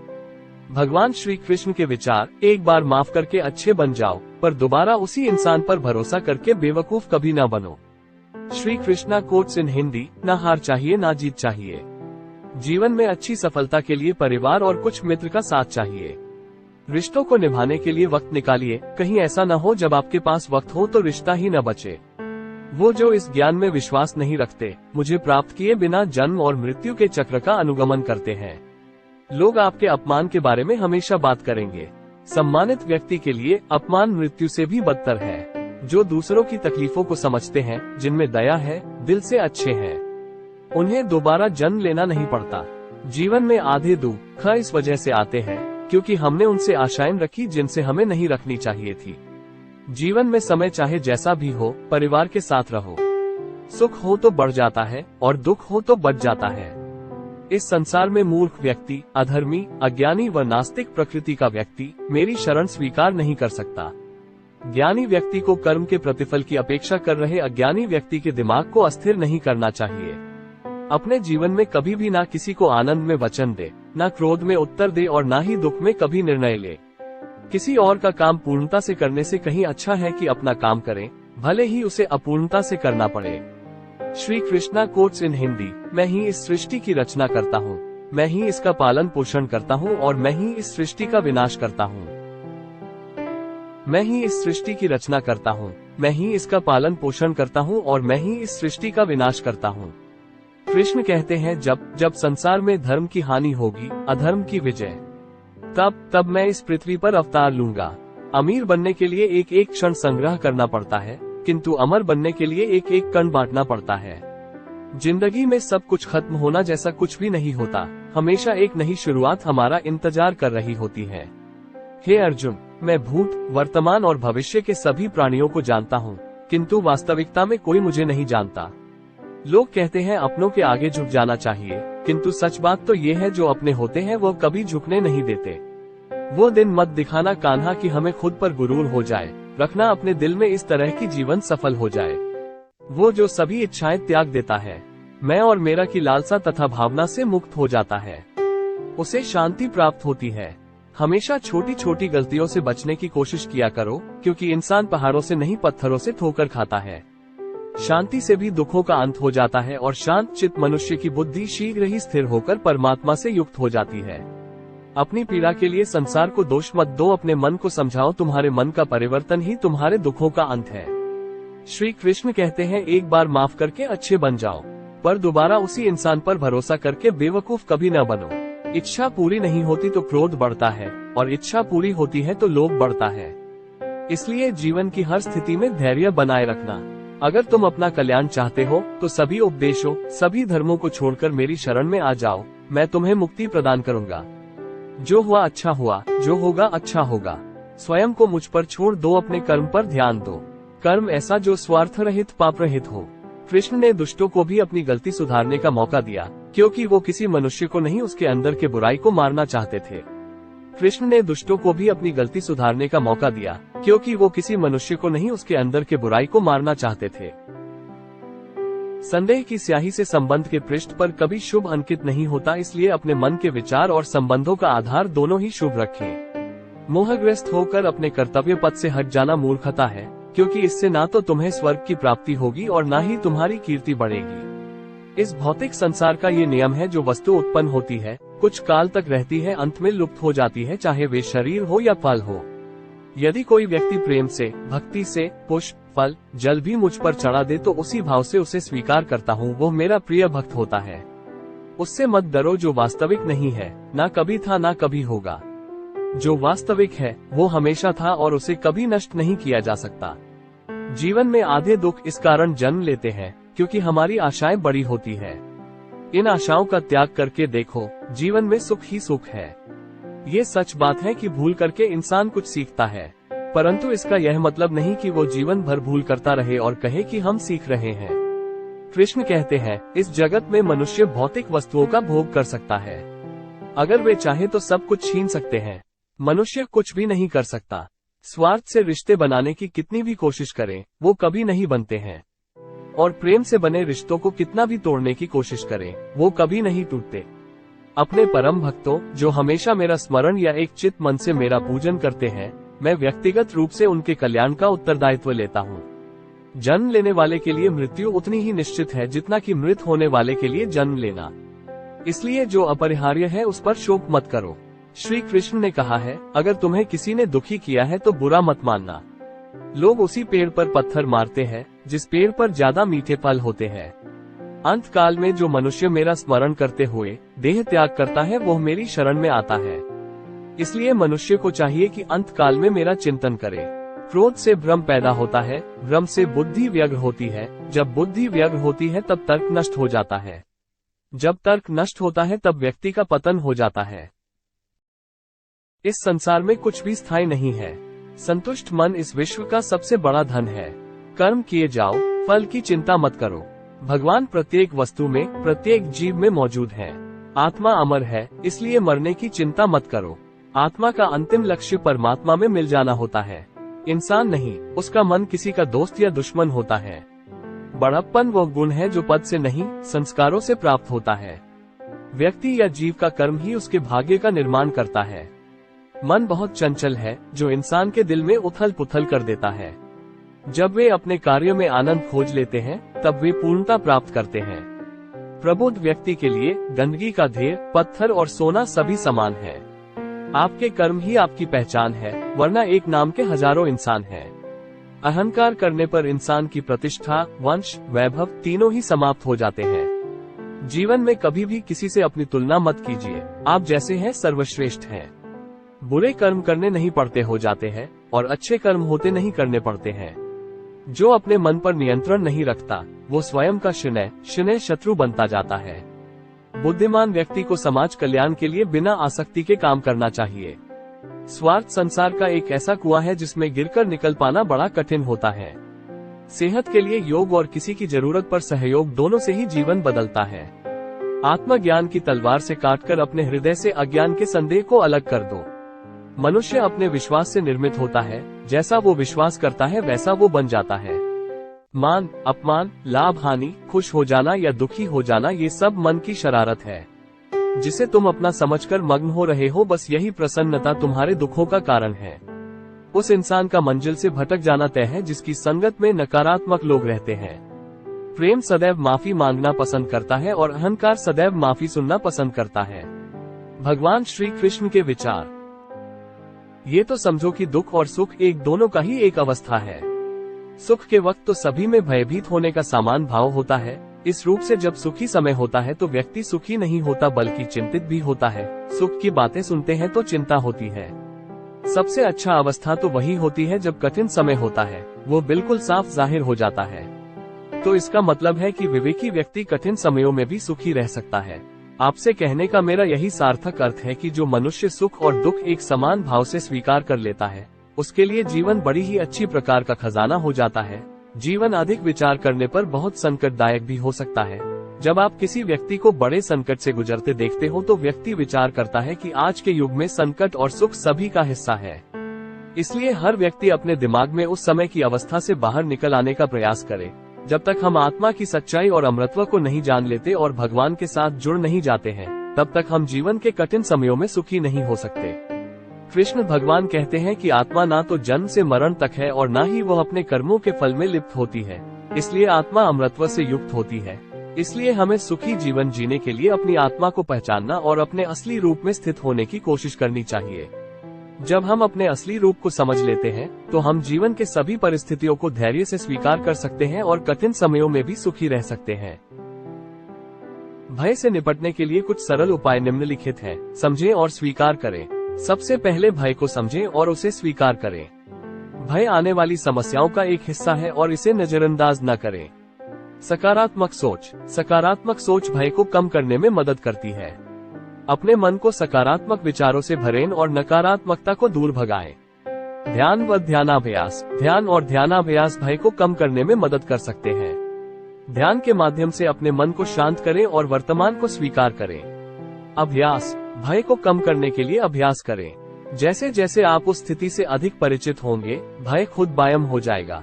भगवान श्री कृष्ण के विचार। एक बार माफ करके अच्छे बन जाओ, पर दोबारा उसी इंसान पर भरोसा करके बेवकूफ कभी ना बनो। Shri Krishna quotes in Hindi. न हार चाहिए ना जीत चाहिए। जीवन में अच्छी सफलता के लिए परिवार और कुछ मित्र का साथ चाहिए। रिश्तों को निभाने के लिए वक्त निकालिए। कहीं ऐसा न हो जब आपके पास वक्त हो तो रिश्ता ही न बचे। वो जो इस ज्ञान में विश्वास नहीं रखते, मुझे प्राप्त किए बिना जन्म और मृत्यु के चक्र का अनुगमन करते हैं। लोग आपके अपमान के बारे में हमेशा बात करेंगे। सम्मानित व्यक्ति के लिए अपमान मृत्यु से भी बदतर है। जो दूसरों की तकलीफों को समझते हैं, जिनमें दया है, दिल से अच्छे हैं, उन्हें दोबारा जन्म लेना नहीं पड़ता। जीवन में आधे दुख इस वजह से आते हैं क्योंकि हमने उनसे आशाएं रखी जिनसे हमें नहीं रखनी चाहिए थी। जीवन में समय चाहे जैसा भी हो, परिवार के साथ रहो। सुख हो तो बढ़ जाता है और दुख हो तो बढ़ जाता है। इस संसार में मूर्ख व्यक्ति, अधर्मी, अज्ञानी व नास्तिक प्रकृति का व्यक्ति मेरी शरण स्वीकार नहीं कर सकता। ज्ञानी व्यक्ति को कर्म के प्रतिफल की अपेक्षा कर रहे अज्ञानी व्यक्ति के दिमाग को अस्थिर नहीं करना चाहिए। अपने जीवन में कभी भी ना किसी को आनंद में वचन दे, ना क्रोध में उत्तर दे और ना ही दुख में कभी निर्णय ले। किसी और का काम पूर्णता से करने से कहीं अच्छा है कि अपना काम करें, भले ही उसे अपूर्णता से करना पड़े। Shri Krishna quotes in Hindi. मैं ही इस सृष्टि की रचना करता हूँ, मैं ही इसका पालन पोषण करता हूँ और मैं ही इस सृष्टि का विनाश करता हूँ। मैं ही इस सृष्टि की रचना करता हूँ, मैं ही इसका पालन पोषण करता हूँ और मैं ही इस सृष्टि का विनाश करता हूँ। कृष्ण कहते हैं, जब संसार में धर्म की हानि होगी, अधर्म की विजय, तब मैं इस पृथ्वी पर अवतार लूंगा। अमीर बनने के लिए एक एक क्षण संग्रह करना पड़ता है, किंतु अमर बनने के लिए एक एक कण बांटना पड़ता है। जिंदगी में सब कुछ खत्म होना जैसा कुछ भी नहीं होता। हमेशा एक नई शुरुआत हमारा इंतजार कर रही होती है। हे अर्जुन, मैं भूत, वर्तमान और भविष्य के सभी प्राणियों को जानता हूँ, किंतु वास्तविकता में कोई मुझे नहीं जानता। लोग कहते हैं अपनों के आगे झुक जाना चाहिए, किंतु सच बात तो ये है जो अपने होते हैं वो कभी झुकने नहीं देते। वो दिन मत दिखाना कान्हा कि हमें खुद पर गुरूर हो जाए, रखना अपने दिल में इस तरह की जीवन सफल हो जाए। वो जो सभी इच्छाएं त्याग देता है, मैं और मेरा की लालसा तथा भावना से मुक्त हो जाता है, उसे शांति प्राप्त होती है। हमेशा छोटी छोटी गलतियों से बचने की कोशिश किया करो, क्योंकि इंसान पहाड़ों से नहीं पत्थरों से ठोकर खाता है। शांति से भी दुखों का अंत हो जाता है और शांत चित्त मनुष्य की बुद्धि शीघ्र ही स्थिर होकर परमात्मा से युक्त हो जाती है। अपनी पीड़ा के लिए संसार को दोष मत दो, अपने मन को समझाओ, तुम्हारे मन का परिवर्तन ही तुम्हारे दुखों का अंत है। श्री कृष्ण कहते हैं, एक बार माफ करके अच्छे बन जाओ, पर दोबारा उसी इंसान पर भरोसा करके बेवकूफ कभी न बनो। इच्छा पूरी नहीं होती तो क्रोध बढ़ता है और इच्छा पूरी होती है तो लोभ बढ़ता है। इसलिए जीवन की हर स्थिति में धैर्य बनाए रखना। अगर तुम अपना कल्याण चाहते हो तो सभी उपदेशों, सभी धर्मों को छोड़कर मेरी शरण में आ जाओ, मैं तुम्हें मुक्ति प्रदान करूंगा। जो हुआ अच्छा हुआ, जो होगा अच्छा होगा। स्वयं को मुझ पर छोड़ दो, अपने कर्म पर ध्यान दो। कर्म ऐसा जो स्वार्थ रहित, पाप रहित हो। कृष्ण ने दुष्टों को भी अपनी गलती सुधारने का मौका दिया, क्योंकि वो किसी मनुष्य को नहीं उसके अंदर के बुराई को मारना चाहते थे। कृष्ण ने दुष्टों को भी अपनी गलती सुधारने का मौका दिया, क्योंकि वो किसी मनुष्य को नहीं उसके अंदर के बुराई को मारना चाहते थे। संदेह की स्याही से संबंध के पृष्ठ पर कभी शुभ अंकित नहीं होता, इसलिए अपने मन के विचार और संबंधों का आधार दोनों ही शुभ रखें। मोहग्रस्त होकर अपने कर्तव्य पथ से हट जाना मूर्खता है, क्योंकि इससे ना तो तुम्हें स्वर्ग की प्राप्ति होगी और ना ही तुम्हारी कीर्ति बढ़ेगी। इस भौतिक संसार का ये नियम है, जो वस्तु उत्पन्न होती है, कुछ काल तक रहती है, अंत में लुप्त हो जाती है, चाहे वे शरीर हो या फल हो। यदि कोई व्यक्ति प्रेम से, भक्ति से पुष्प, फल, जल भी मुझ पर चढ़ा दे तो उसी भाव से उसे स्वीकार करता हूँ, वो मेरा प्रिय भक्त होता है। उससे मत डरो, जो वास्तविक नहीं है, ना कभी था ना कभी होगा। जो वास्तविक है वो हमेशा था और उसे कभी नष्ट नहीं किया जा सकता। जीवन में आधे दुख इस कारण जन्म लेते हैं क्योंकि हमारी आशाएं बड़ी होती है। इन आशाओं का त्याग करके देखो, जीवन में सुख ही सुख है। ये सच बात है कि भूल करके इंसान कुछ सीखता है, परंतु इसका यह मतलब नहीं कि वो जीवन भर भूल करता रहे और कहे कि हम सीख रहे हैं। कृष्ण कहते हैं, इस जगत में मनुष्य भौतिक वस्तुओं का भोग कर सकता है। अगर वे चाहे तो सब कुछ छीन सकते हैं। मनुष्य कुछ भी नहीं कर सकता। स्वार्थ से रिश्ते बनाने की कितनी भी कोशिश करें, वो कभी नहीं बनते हैं। और प्रेम से बने रिश्तों को कितना भी तोड़ने की कोशिश करें, वो कभी नहीं टूटते। अपने परम भक्तों, जो हमेशा मेरा स्मरण या एक चित्त मन से मेरा पूजन करते हैं, मैं व्यक्तिगत रूप से उनके कल्याण का उत्तरदायित्व लेता हूँ। जन्म लेने वाले के लिए मृत्यु उतनी ही निश्चित है जितना कि मृत होने वाले के लिए जन्म लेना। इसलिए जो अपरिहार्य है उस पर शोक मत करो। श्री कृष्ण ने कहा है, अगर तुम्हें किसी ने दुखी किया है तो बुरा मत मानना। लोग उसी पेड़ पर पत्थर मारते हैं जिस पेड़ पर ज्यादा मीठे फल होते हैं। अंत काल में जो मनुष्य मेरा स्मरण करते हुए देह त्याग करता है, वो मेरी शरण में आता है। इसलिए मनुष्य को चाहिए कि अंत काल में मेरा चिंतन करे। क्रोध से भ्रम पैदा होता है, भ्रम से बुद्धि व्यग्र होती है, जब बुद्धि व्यग्र होती है तब तर्क नष्ट हो जाता है, जब तर्क नष्ट होता है तब व्यक्ति का पतन हो जाता है। इस संसार में कुछ भी स्थायी नहीं है। संतुष्ट मन इस विश्व का सबसे बड़ा धन है। कर्म किए जाओ, फल की चिंता मत करो। भगवान प्रत्येक वस्तु में, प्रत्येक जीव में मौजूद है। आत्मा अमर है, इसलिए मरने की चिंता मत करो। आत्मा का अंतिम लक्ष्य परमात्मा में मिल जाना होता है, इंसान नहीं। उसका मन किसी का दोस्त या दुश्मन होता है। बड़प्पन वह गुण है जो पद से नहीं, संस्कारों से प्राप्त होता है। व्यक्ति या जीव का कर्म ही उसके भाग्य का निर्माण करता है। मन बहुत चंचल है, जो इंसान के दिल में उथल पुथल कर देता है। जब वे अपने कार्य में आनंद खोज लेते हैं, तब वे पूर्णता प्राप्त करते हैं। प्रबुद्ध व्यक्ति के लिए गंदगी का ढेर, पत्थर और सोना सभी समान है। आपके कर्म ही आपकी पहचान है, वरना एक नाम के हजारों इंसान हैं। अहंकार करने पर इंसान की प्रतिष्ठा, वंश, वैभव तीनों ही समाप्त हो जाते हैं। जीवन में कभी भी किसी से अपनी तुलना मत कीजिए। आप जैसे हैं सर्वश्रेष्ठ हैं। बुरे कर्म करने नहीं पड़ते हो जाते हैं और अच्छे कर्म होते नहीं करने पड़ते हैं। जो अपने मन पर नियंत्रण नहीं रखता, वो स्वयं का शनै शत्रु बनता जाता है। बुद्धिमान व्यक्ति को समाज कल्याण के लिए बिना आसक्ति के काम करना चाहिए। स्वार्थ संसार का एक ऐसा कुआं है जिसमें गिरकर निकल पाना बड़ा कठिन होता है। सेहत के लिए योग और किसी की जरूरत पर सहयोग, दोनों से ही जीवन बदलता है। आत्मज्ञान की तलवार से काटकर अपने हृदय से अज्ञान के संदेह को अलग कर दो। मनुष्य अपने विश्वास से निर्मित होता है। जैसा वो विश्वास करता है वैसा वो बन जाता है। मान, अपमान, लाभ हानि, खुश हो जाना या दुखी हो जाना, ये सब मन की शरारत है जिसे तुम अपना समझकर मग्न हो रहे हो। बस यही प्रसन्नता तुम्हारे दुखों का कारण है। उस इंसान का मंजिल से भटक जाना तय है जिसकी संगत में नकारात्मक लोग रहते हैं। प्रेम सदैव माफी मांगना पसंद करता है और अहंकार सदैव माफी सुनना पसंद करता है। भगवान श्री कृष्ण के विचार। ये तो समझो कि दुख और सुख एक दोनों का ही एक अवस्था है। सुख के वक्त तो सभी में भयभीत होने का समान भाव होता है। इस रूप से जब सुखी समय होता है तो व्यक्ति सुखी नहीं होता बल्कि चिंतित भी होता है। सुख की बातें सुनते हैं तो चिंता होती है। सबसे अच्छा अवस्था तो वही होती है जब कठिन समय होता है, वो बिल्कुल साफ जाहिर हो जाता है। तो इसका मतलब है कि विवेकी व्यक्ति कठिन समयों में भी सुखी रह सकता है। आपसे कहने का मेरा यही सार्थक अर्थ है कि जो मनुष्य सुख और दुख एक समान भाव से स्वीकार कर लेता है, उसके लिए जीवन बड़ी ही अच्छी प्रकार का खजाना हो जाता है। जीवन अधिक विचार करने पर बहुत संकटदायक भी हो सकता है। जब आप किसी व्यक्ति को बड़े संकट से गुजरते देखते हो तो व्यक्ति विचार करता है कि आज के युग में संकट और सुख सभी का हिस्सा है। इसलिए हर व्यक्ति अपने दिमाग में उस समय की अवस्था से बाहर निकल आने का प्रयास करे। जब तक हम आत्मा की सच्चाई और अमरत्व को नहीं जान लेते और भगवान के साथ जुड़ नहीं जाते हैं, तब तक हम जीवन के कठिन समयों में सुखी नहीं हो सकते। कृष्ण भगवान कहते हैं कि आत्मा ना तो जन्म से मरण तक है और ना ही वह अपने कर्मों के फल में लिप्त होती है, इसलिए आत्मा अमृतत्व से युक्त होती है। इसलिए हमें सुखी जीवन जीने के लिए अपनी आत्मा को पहचानना और अपने असली रूप में स्थित होने की कोशिश करनी चाहिए। जब हम अपने असली रूप को समझ लेते हैं तो हम जीवन के सभी परिस्थितियों को धैर्य से स्वीकार कर सकते हैं और कठिन समयों में भी सुखी रह सकते हैं। भय से निपटने के लिए कुछ सरल उपाय निम्नलिखित हैं। समझें और स्वीकार करें। सबसे पहले भय को समझें और उसे स्वीकार करें। भय आने वाली समस्याओं का एक हिस्सा है और इसे नजरअंदाज न करें। सकारात्मक सोच। सकारात्मक सोच भय को कम करने में मदद करती है। अपने मन को सकारात्मक विचारों से भरें और नकारात्मकता को दूर भगाएं। ध्यान व ध्यानाभ्यास। ध्यान और ध्यानाभ्यास भय को कम करने में मदद कर सकते हैं। ध्यान के माध्यम से अपने मन को शांत करें और वर्तमान को स्वीकार करें। अभ्यास। भय को कम करने के लिए अभ्यास करें। जैसे जैसे आप उस स्थिति से अधिक परिचित होंगे, भय खुद गायब हो जाएगा।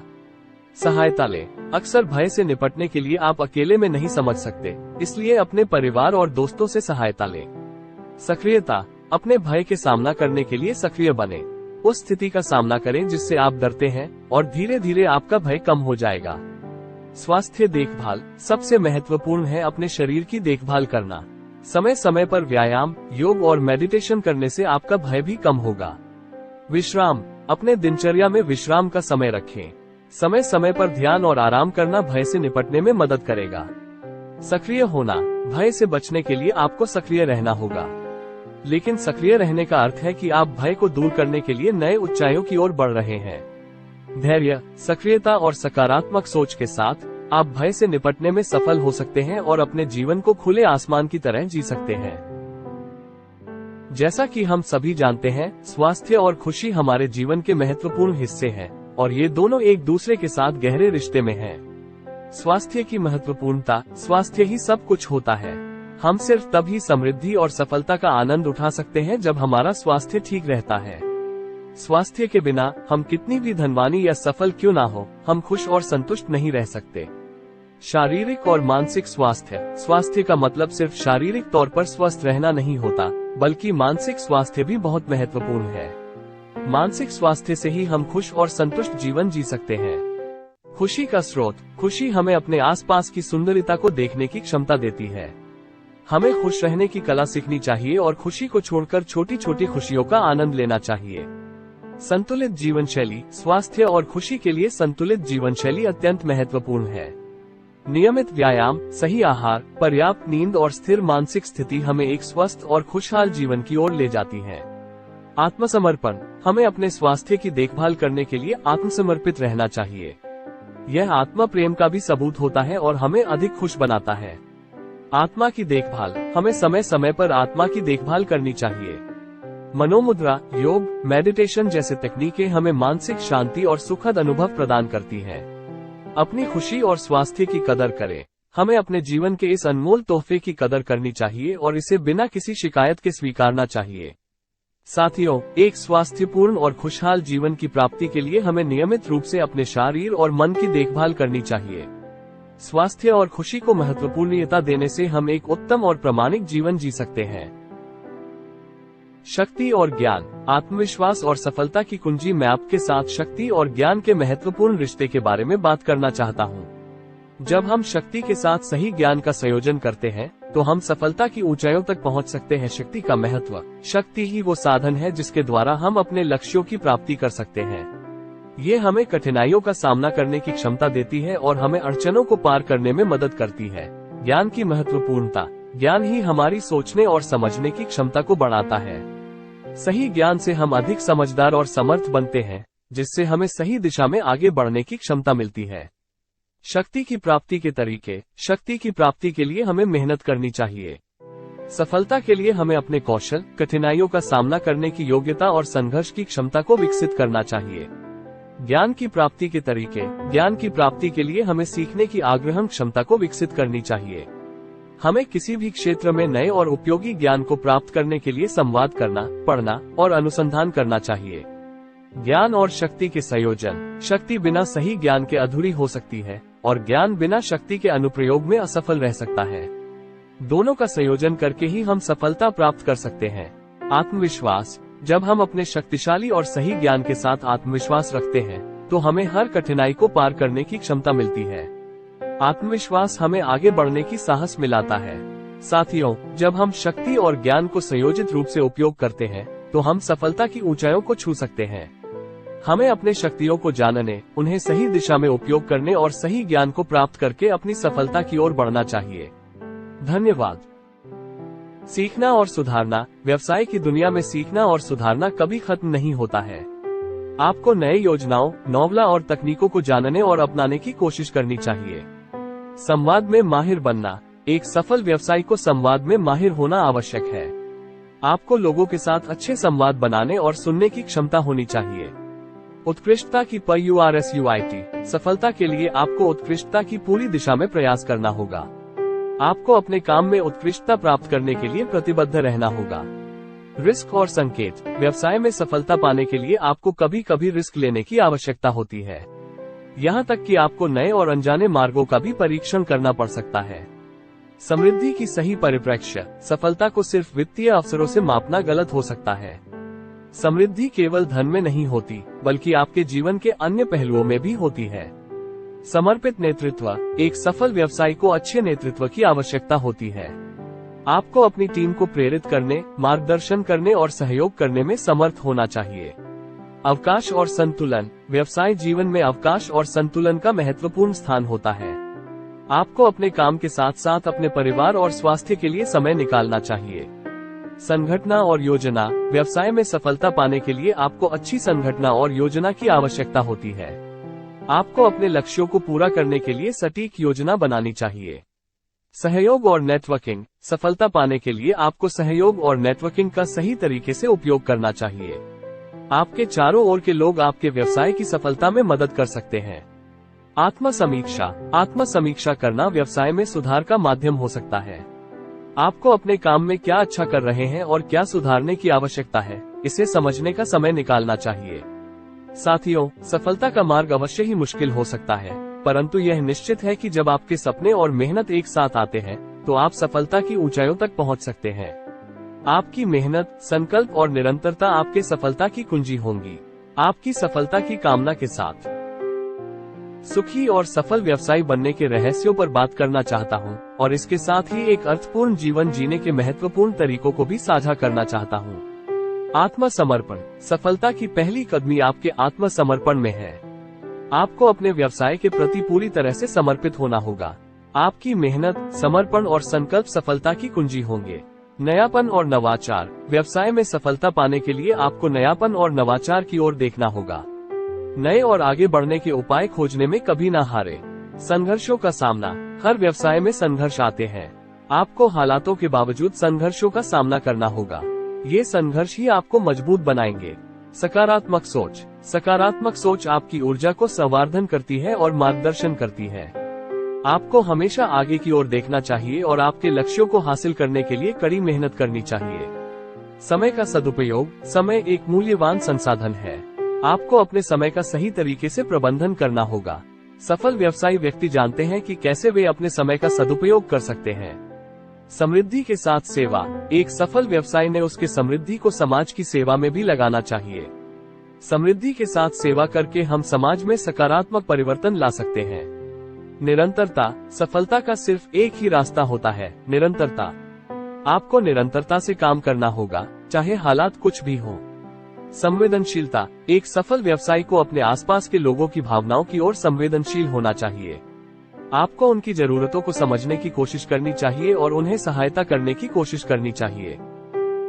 सहायता लें। अक्सर भय से निपटने के लिए आप अकेले में नहीं समझ सकते, इसलिए अपने परिवार और दोस्तों से सहायता लें। सक्रियता। अपने भय के सामना करने के लिए सक्रिय बने। उस स्थिति का सामना करें जिससे आप डरते हैं और धीरे धीरे आपका भय कम हो जाएगा। स्वास्थ्य देखभाल। सबसे महत्वपूर्ण है अपने शरीर की देखभाल करना। समय समय पर व्यायाम, योग और मेडिटेशन करने से आपका भय भी कम होगा। विश्राम। अपने दिनचर्या में विश्राम का समय रखें। समय समय पर ध्यान और आराम करना भय से निपटने में मदद करेगा। सक्रिय होना। भय से बचने के लिए आपको सक्रिय रहना होगा, लेकिन सक्रिय रहने का अर्थ है कि आप भय को दूर करने के लिए नए ऊंचाइयों की ओर बढ़ रहे हैं। धैर्य, सक्रियता और सकारात्मक सोच के साथ आप भय से निपटने में सफल हो सकते हैं और अपने जीवन को खुले आसमान की तरह जी सकते हैं। जैसा कि हम सभी जानते हैं, स्वास्थ्य और खुशी हमारे जीवन के महत्वपूर्ण हिस्से हैं और ये दोनों एक दूसरे के साथ गहरे रिश्ते में हैं। स्वास्थ्य की महत्वपूर्णता। स्वास्थ्य ही सब कुछ होता है। हम सिर्फ तभी समृद्धि और सफलता का आनंद उठा सकते हैं जब हमारा स्वास्थ्य ठीक रहता है। स्वास्थ्य के बिना हम कितनी भी धनवानी या सफल क्यों ना हो, हम खुश और संतुष्ट नहीं रह सकते। शारीरिक और मानसिक स्वास्थ्य। स्वास्थ्य का मतलब सिर्फ शारीरिक तौर पर स्वस्थ रहना नहीं होता, बल्कि मानसिक स्वास्थ्य भी बहुत महत्वपूर्ण है। मानसिक स्वास्थ्य से ही हम खुश और संतुष्ट जीवन जी सकते हैं। खुशी का स्रोत। खुशी हमें अपने आसपास की सुंदरता को देखने की क्षमता देती है। हमें खुश रहने की कला सीखनी चाहिए और खुशी को छोड़कर छोटी छोटी खुशियों का आनंद लेना चाहिए। संतुलित जीवन शैली। स्वास्थ्य और खुशी के लिए संतुलित जीवन शैली अत्यंत महत्वपूर्ण है। नियमित व्यायाम, सही आहार, पर्याप्त नींद और स्थिर मानसिक स्थिति हमें एक स्वस्थ और खुशहाल जीवन की ओर ले जाती है। आत्मसमर्पण। हमें अपने स्वास्थ्य की देखभाल करने के लिए आत्मसमर्पित रहना चाहिए। यह आत्मा प्रेम का भी सबूत होता है और हमें अधिक खुश बनाता है। आत्मा की देखभाल। हमें समय समय पर आत्मा की देखभाल करनी चाहिए। मनोमुद्रा, योग, मेडिटेशन जैसे तकनीकें हमें मानसिक शांति और सुखद अनुभव प्रदान करती हैं। अपनी खुशी और स्वास्थ्य की कदर करें। हमें अपने जीवन के इस अनमोल तोहफे की कदर करनी चाहिए और इसे बिना किसी शिकायत के स्वीकारना चाहिए। साथियों, एक स्वास्थ्यपूर्ण और खुशहाल जीवन की प्राप्ति के लिए हमें नियमित रूप से अपने शरीर और मन की देखभाल करनी चाहिए। स्वास्थ्य और खुशी को महत्वपूर्णता देने से हम एक उत्तम और प्रामाणिक जीवन जी सकते हैं। शक्ति और ज्ञान। आत्मविश्वास और सफलता की कुंजी। मैं आपके साथ शक्ति और ज्ञान के महत्वपूर्ण रिश्ते के बारे में बात करना चाहता हूँ। जब हम शक्ति के साथ सही ज्ञान का संयोजन करते हैं तो हम सफलता की ऊंचाइयों तक पहुंच सकते हैं। शक्ति का महत्व। शक्ति ही वो साधन है जिसके द्वारा हम अपने लक्ष्यों की प्राप्ति कर सकते हैं। ये हमें कठिनाइयों का सामना करने की क्षमता देती है और हमें अड़चनों को पार करने में मदद करती है। ज्ञान की महत्वपूर्णता। ज्ञान ही हमारी सोचने और समझने की क्षमता को बढ़ाता है। सही ज्ञान से हम अधिक समझदार और समर्थ बनते हैं, जिससे हमें सही दिशा में आगे बढ़ने की क्षमता मिलती है। शक्ति की प्राप्ति के तरीके। शक्ति की प्राप्ति के लिए हमें मेहनत करनी चाहिए। सफलता के लिए हमें अपने कौशल, कठिनाइयों का सामना करने की योग्यता और संघर्ष की क्षमता को विकसित करना चाहिए। ज्ञान की प्राप्ति के तरीके। ज्ञान की प्राप्ति के लिए हमें सीखने की आग्रहण क्षमता को विकसित करनी चाहिए। हमें किसी भी क्षेत्र में नए और उपयोगी ज्ञान को प्राप्त करने के लिए संवाद करना, पढ़ना और अनुसंधान करना चाहिए। ज्ञान और शक्ति के संयोजन। शक्ति बिना सही ज्ञान के अधूरी हो सकती है और ज्ञान बिना शक्ति के अनुप्रयोग में असफल रह सकता है। दोनों का संयोजन करके ही हम सफलता प्राप्त कर सकते हैं। आत्मविश्वास। जब हम अपने शक्तिशाली और सही ज्ञान के साथ आत्मविश्वास रखते हैं तो हमें हर कठिनाई को पार करने की क्षमता मिलती है। आत्मविश्वास हमें आगे बढ़ने की साहस मिलाता है। साथियों, जब हम शक्ति और ज्ञान को संयोजित रूप से उपयोग करते हैं तो हम सफलता की ऊंचाइयों को छू सकते हैं। हमें अपने शक्तियों को जानने, उन्हें सही दिशा में उपयोग करने और सही ज्ञान को प्राप्त करके अपनी सफलता की ओर बढ़ना चाहिए। धन्यवाद। सीखना और सुधारना। व्यवसाय की दुनिया में सीखना और सुधारना कभी खत्म नहीं होता है। आपको नए योजनाओं, नॉवला और तकनीकों को जानने और अपनाने की कोशिश करनी चाहिए। संवाद में माहिर बनना। एक सफल व्यवसायी को संवाद में माहिर होना आवश्यक है। आपको लोगों के साथ अच्छे संवाद बनाने और सुनने की क्षमता होनी चाहिए। उत्कृष्टता की PURSUIT। सफलता के लिए आपको उत्कृष्टता की पूरी दिशा में प्रयास करना होगा। आपको अपने काम में उत्कृष्टता प्राप्त करने के लिए प्रतिबद्ध रहना होगा। रिस्क और संकेत। व्यवसाय में सफलता पाने के लिए आपको कभी कभी रिस्क लेने की आवश्यकता होती है। यहाँ तक कि आपको नए और अनजाने मार्गों का भी परीक्षण करना पड़ सकता है। समृद्धि की सही परिप्रेक्ष्य। सफलता को सिर्फ वित्तीय अवसरों से मापना गलत हो सकता है। समृद्धि केवल धन में नहीं होती, बल्कि आपके जीवन के अन्य पहलुओं में भी होती है। समर्पित नेतृत्व। एक सफल व्यवसायी को अच्छे नेतृत्व की आवश्यकता होती है। आपको अपनी टीम को प्रेरित करने, मार्गदर्शन करने और सहयोग करने में समर्थ होना चाहिए। अवकाश और संतुलन। व्यवसाय जीवन में अवकाश और संतुलन का महत्वपूर्ण स्थान होता है। आपको अपने काम के साथ साथ अपने परिवार और स्वास्थ्य के लिए समय निकालना चाहिए। संगठना और योजना। व्यवसाय में सफलता पाने के लिए आपको अच्छी संगठना और योजना की आवश्यकता होती है। आपको अपने लक्ष्यों को पूरा करने के लिए सटीक योजना बनानी चाहिए। सहयोग और नेटवर्किंग। सफलता पाने के लिए आपको सहयोग और नेटवर्किंग का सही तरीके से उपयोग करना चाहिए। आपके चारों ओर के लोग आपके व्यवसाय की सफलता में मदद कर सकते हैं। आत्म समीक्षा। आत्म समीक्षा करना व्यवसाय में सुधार का माध्यम हो सकता है। आपको अपने काम में क्या अच्छा कर रहे हैं और क्या सुधारने की आवश्यकता है, इसे समझने का समय निकालना चाहिए। साथियों, सफलता का मार्ग अवश्य ही मुश्किल हो सकता है, परंतु यह निश्चित है कि जब आपके सपने और मेहनत एक साथ आते हैं तो आप सफलता की ऊंचाइयों तक पहुंच सकते हैं। आपकी मेहनत, संकल्प और निरंतरता आपके सफलता की कुंजी होंगी। आपकी सफलता की कामना के साथ सुखी और सफल व्यवसायी बनने के रहस्यों पर बात करना चाहता हूं और इसके साथ ही एक अर्थपूर्ण जीवन जीने के महत्वपूर्ण तरीकों को भी साझा करना चाहता हूं। आत्मसमर्पण। सफलता की पहली कदमी आपके आत्मसमर्पण में है। आपको अपने व्यवसाय के प्रति पूरी तरह से समर्पित होना होगा। आपकी मेहनत, समर्पण और संकल्प सफलता की कुंजी होंगे। नयापन और नवाचार। व्यवसाय में सफलता पाने के लिए आपको नयापन और नवाचार की ओर देखना होगा। नए और आगे बढ़ने के उपाय खोजने में कभी ना हारे। संघर्षों का सामना। हर व्यवसाय में संघर्ष आते हैं। आपको हालातों के बावजूद संघर्षों का सामना करना होगा। ये संघर्ष ही आपको मजबूत बनाएंगे। सकारात्मक सोच। सकारात्मक सोच आपकी ऊर्जा को संवर्धन करती है और मार्गदर्शन करती है। आपको हमेशा आगे की ओर देखना चाहिए और आपके लक्ष्यों को हासिल करने के लिए कड़ी मेहनत करनी चाहिए। समय का सदुपयोग। समय एक मूल्यवान संसाधन है। आपको अपने समय का सही तरीके से प्रबंधन करना होगा। सफल व्यवसायी व्यक्ति जानते हैं कि कैसे वे अपने समय का सदुपयोग कर सकते हैं। समृद्धि के साथ सेवा। एक सफल व्यवसायी ने उसके समृद्धि को समाज की सेवा में भी लगाना चाहिए। समृद्धि के साथ सेवा करके हम समाज में सकारात्मक परिवर्तन ला सकते हैं। निरंतरता। सफलता का सिर्फ एक ही रास्ता होता है, निरंतरता। आपको निरंतरता से काम करना होगा, चाहे हालात कुछ भी हों। संवेदनशीलता। एक सफल व्यवसायी को अपने आसपास के लोगों की भावनाओं की ओर संवेदनशील होना चाहिए। आपको उनकी जरूरतों को समझने की कोशिश करनी चाहिए और उन्हें सहायता करने की कोशिश करनी चाहिए।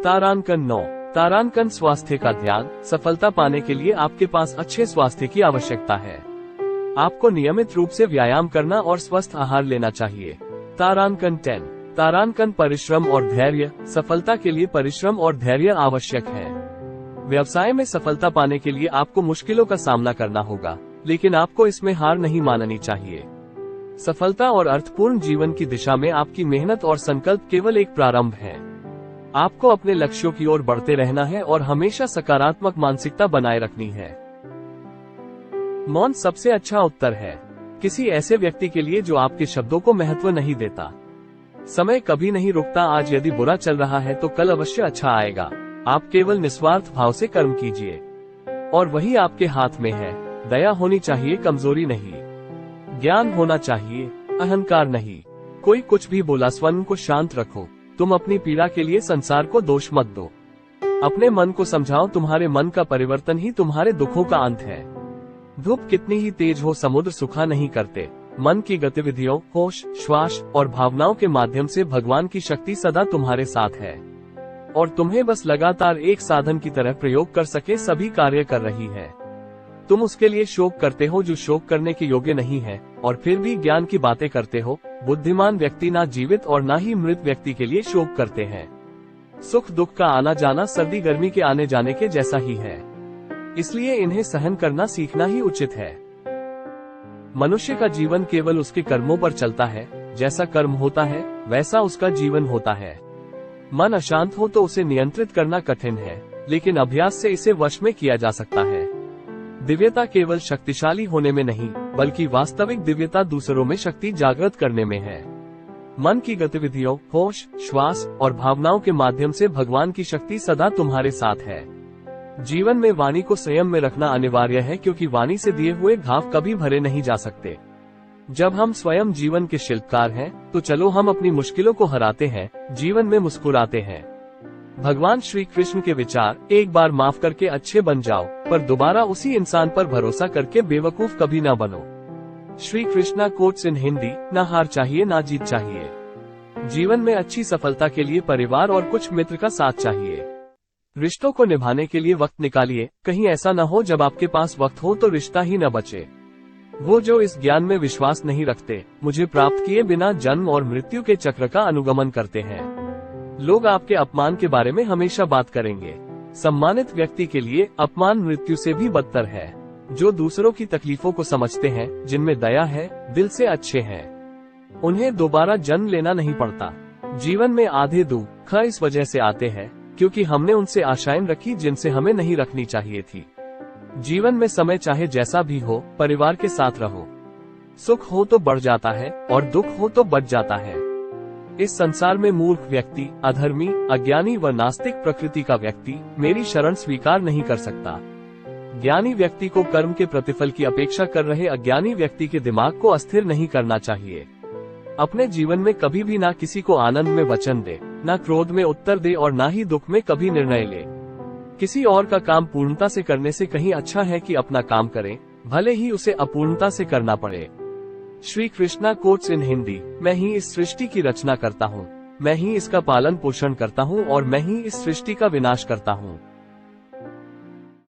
तारांकन 9। तारांकन स्वास्थ्य का ध्यान। सफलता पाने के लिए आपके पास अच्छे स्वास्थ्य की आवश्यकता है। आपको नियमित रूप से व्यायाम करना और स्वस्थ आहार लेना चाहिए। तारांकन 10। तारांकन परिश्रम और धैर्य। सफलता के लिए परिश्रम और धैर्य आवश्यक है। व्यवसाय में सफलता पाने के लिए आपको मुश्किलों का सामना करना होगा, लेकिन आपको इसमें हार नहीं माननी चाहिए। सफलता और अर्थपूर्ण जीवन की दिशा में आपकी मेहनत और संकल्प केवल एक प्रारंभ है। आपको अपने लक्ष्यों की ओर बढ़ते रहना है और हमेशा सकारात्मक मानसिकता बनाए रखनी है। मौन सबसे अच्छा उत्तर है। किसी ऐसे व्यक्ति के लिए जो आपके शब्दों को महत्व नहीं देता। समय कभी नहीं रुकता। आज यदि बुरा चल रहा है तो कल अवश्य अच्छा आएगा। आप केवल निस्वार्थ भाव से कर्म कीजिए और वही आपके हाथ में है। दया होनी चाहिए, कमजोरी नहीं। ज्ञान होना चाहिए, अहंकार नहीं। कोई कुछ भी बोला, स्वयं को शांत रखो। तुम अपनी पीड़ा के लिए संसार को दोष मत दो। अपने मन को समझाओ, तुम्हारे मन का परिवर्तन ही तुम्हारे दुखों का अंत है। धूप कितनी ही तेज हो, समुद्र सूखा नहीं करते। मन की गतिविधियों, होश, श्वास और भावनाओं के माध्यम से भगवान की शक्ति सदा तुम्हारे साथ है और तुम्हें बस लगातार एक साधन की तरह प्रयोग कर सके सभी कार्य कर रही है। तुम उसके लिए शोक करते हो जो शोक करने के योग्य नहीं है और फिर भी ज्ञान की बातें करते हो। बुद्धिमान व्यक्ति ना जीवित और ना ही मृत व्यक्ति के लिए शोक करते हैं। सुख दुख का आना जाना सर्दी गर्मी के आने जाने के जैसा ही है, इसलिए इन्हें सहन करना सीखना ही उचित है। मनुष्य का जीवन केवल उसके कर्मों पर चलता है। जैसा कर्म होता है वैसा उसका जीवन होता है। मन अशांत हो तो उसे नियंत्रित करना कठिन है, लेकिन अभ्यास से इसे वश में किया जा सकता है। दिव्यता केवल शक्तिशाली होने में नहीं, बल्कि वास्तविक दिव्यता दूसरों में शक्ति जागृत करने में है। मन की गतिविधियों, होश, श्वास और भावनाओं के माध्यम से भगवान की शक्ति सदा तुम्हारे साथ है। जीवन में वाणी को संयम में रखना अनिवार्य है, क्योंकि वाणी से दिए हुए घाव कभी भरे नहीं जा सकते। जब हम स्वयं जीवन के शिल्पकार हैं, तो चलो हम अपनी मुश्किलों को हराते हैं, जीवन में मुस्कुराते हैं। भगवान श्री कृष्ण के विचार, एक बार माफ करके अच्छे बन जाओ, पर दोबारा उसी इंसान पर भरोसा करके बेवकूफ कभी ना बनो। Shri Krishna quotes in Hindi. ना हार चाहिए, ना जीत चाहिए। जीवन में अच्छी सफलता के लिए परिवार और कुछ मित्र का साथ चाहिए। रिश्तों को निभाने के लिए वक्त निकालिए। कहीं ऐसा न हो जब आपके पास वक्त हो तो रिश्ता ही न बचे। वो जो इस ज्ञान में विश्वास नहीं रखते, मुझे प्राप्त किए बिना जन्म और मृत्यु के चक्र का अनुगमन करते हैं। लोग आपके अपमान के बारे में हमेशा बात करेंगे। सम्मानित व्यक्ति के लिए अपमान मृत्यु से भी बदतर है। जो दूसरों की तकलीफों को समझते हैं, जिनमें दया है, दिल से अच्छे हैं, उन्हें दोबारा जन्म लेना नहीं पड़ता। जीवन में आधे दुख इस वजह से आते हैं क्योंकि हमने उनसे आशाएं रखी जिनसे हमें नहीं रखनी चाहिए थी। जीवन में समय चाहे जैसा भी हो, परिवार के साथ रहो। सुख हो तो बढ़ जाता है और दुख हो तो बढ़ जाता है। इस संसार में मूर्ख व्यक्ति, अधर्मी, अज्ञानी व नास्तिक प्रकृति का व्यक्ति मेरी शरण स्वीकार नहीं कर सकता। ज्ञानी व्यक्ति को कर्म के प्रतिफल की अपेक्षा कर रहे अज्ञानी व्यक्ति के दिमाग को अस्थिर नहीं करना चाहिए। अपने जीवन में कभी भी ना किसी को आनंद में वचन दे, ना क्रोध में उत्तर दे और ना ही दुख में कभी निर्णय ले। किसी और का काम पूर्णता से करने से कहीं अच्छा है कि अपना काम करें, भले ही उसे अपूर्णता से करना पड़े। Shri Krishna quotes in Hindi. मैं ही इस सृष्टि की रचना करता हूँ, मैं ही इसका पालन पोषण करता हूँ और मैं ही इस सृष्टि का विनाश करता हूँ।